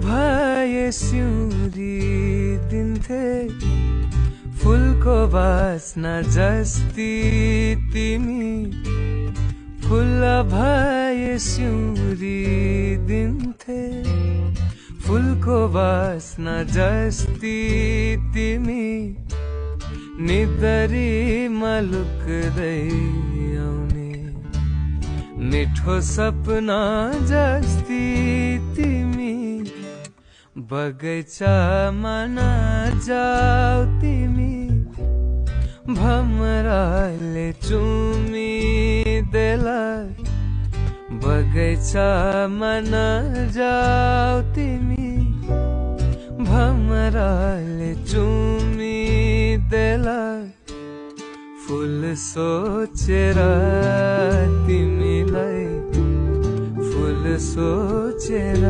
भए सिउँदी दिन्थे फुलको बास्ना जस्ती तिमी फुल भए सिउँदी दिन्थे फुलको बास्ना जस्ती तिमी निदरीमा लुक्दै आउने मिठो सपना जस्ती तिमी बगैँचामा नजाऊ तिमी भमराले चुमिदेला बगैँचामा नजाऊ तिमी भमराले चुमिदेला फूल सोचेर तिमीलाई फूल सोचेर